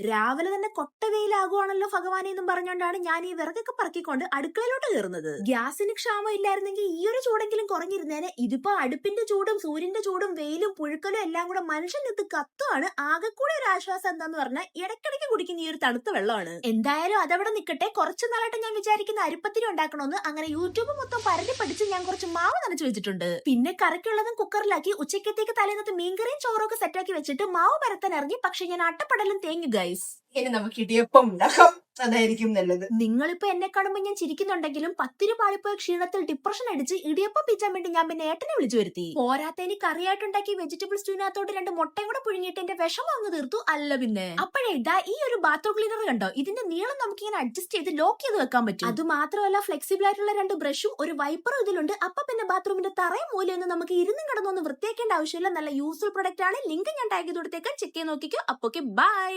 രാവിലെ തന്നെ കൊട്ടവെയിലാകുവാണല്ലോ ഭഗവാനെ എന്നും പറഞ്ഞുകൊണ്ടാണ് ഞാൻ ഈ വിറകൊക്കെ പറക്കിക്കൊണ്ട് അടുക്കളയിലോട്ട് കയറുന്നത്. ഗ്യാസിന് ക്ഷാമം ഇല്ലായിരുന്നെങ്കിൽ ഈ ഒരു ചൂടെങ്കിലും കുറഞ്ഞിരുന്നേനെ. ഇതിപ്പോ അടുപ്പിന്റെ ചൂടും സൂര്യന്റെ ചൂടും വെയിലും പുഴുക്കലും എല്ലാം കൂടെ മനുഷ്യനെത്ത് കത്തുവാണ്. ആകെക്കൂടെ ഒരു ആശ്വാസം എന്താന്ന് പറഞ്ഞാൽ ഇടയ്ക്കിടയ്ക്ക് കുടിക്കുന്ന ഈ ഒരു തണുത്ത വെള്ളമാണ്. എന്തായാലും അതവിടെ നിൽക്കട്ടെ. കുറച്ചു നാളായിട്ട് ഞാൻ വിചാരിക്കുന്ന അരിപ്പത്തിരി ഉണ്ടാക്കണമെന്ന്. അങ്ങനെ യൂട്യൂബ് മൊത്തം പരതി പഠിച്ച് ഞാൻ കുറച്ച് മാവ് നനച്ചു വെച്ചിട്ടുണ്ട്. പിന്നെ കറിക്കുള്ളതും കുക്കറിലാക്കി ഉച്ചക്കത്തേക്ക് തലേന്നത്തെ മീൻകറിയും ചോറൊക്കെ സെറ്റാക്കി വെച്ചിട്ട് മാവ് പരത്താൻ ഇറങ്ങി. പക്ഷെ ഞാൻ അട്ടപ്പടലും തേങ്ങു ഗൈസ്. ഇനി നമുക്ക് ഇടിയപ്പം ഉണ്ടാക്കാം, അതായിരിക്കും നല്ലത്. നിങ്ങളിപ്പോ എന്നെ കാണുമ്പോ ഞാൻ ചിരിക്കുന്നുണ്ടെങ്കിലും 10 പാളിപ്പോയ ക്ഷീണത്തിൽ ഡിപ്രഷൻ അടിച്ച് ഇടിയപ്പം പിച്ചാൻ വേണ്ടി ഞാൻ പിന്നെ ഏട്ടനെ വിളിച്ചു വരുത്തി. പോരാത്തതിന് കറിയായിട്ടുണ്ടാക്കി വെജിറ്റബിൾ സ്റ്റൂവിനകത്തോട്ട് 2 മുട്ടയും കൂടെ പുഴുങ്ങിയിട്ട് എന്റെ വിഷം അങ്ങ് തീർത്തു. അല്ല പിന്നെ അപ്പോഴേ ഇതാ ഈ ഒരു ബാത്റൂം ക്ലീനർ കണ്ടോ, ഇതിന്റെ നീളം നമുക്ക് ഇങ്ങനെ അഡ്ജസ്റ്റ് ചെയ്ത് ലോക്ക് ചെയ്ത് വെക്കാൻ പറ്റും. അത് മാത്രമല്ല ഫ്ലെക്സിബിൾ ആയിട്ടുള്ള 2 ബ്രഷും ഒരു വൈപ്പറും ഇതിലുണ്ട്. അപ്പൊ പിന്നെ ബാത്റൂമിന്റെ തറയും മൂലയൊന്നും നമുക്ക് ഇരുന്നും കിടന്നൊന്നും വൃത്തിയാക്കേണ്ട ആവശ്യമില്ല. നല്ല യൂസ്ഫുൾ പ്രൊഡക്റ്റ് ആണ്. ലിങ്ക് ഞാൻ ടാഗ് ചെയ്ത് കൊടുത്തേക്കാൻ, ചെക്ക് ചെയ്ത് നോക്കിക്കോ. അപ്പൊ ബൈ.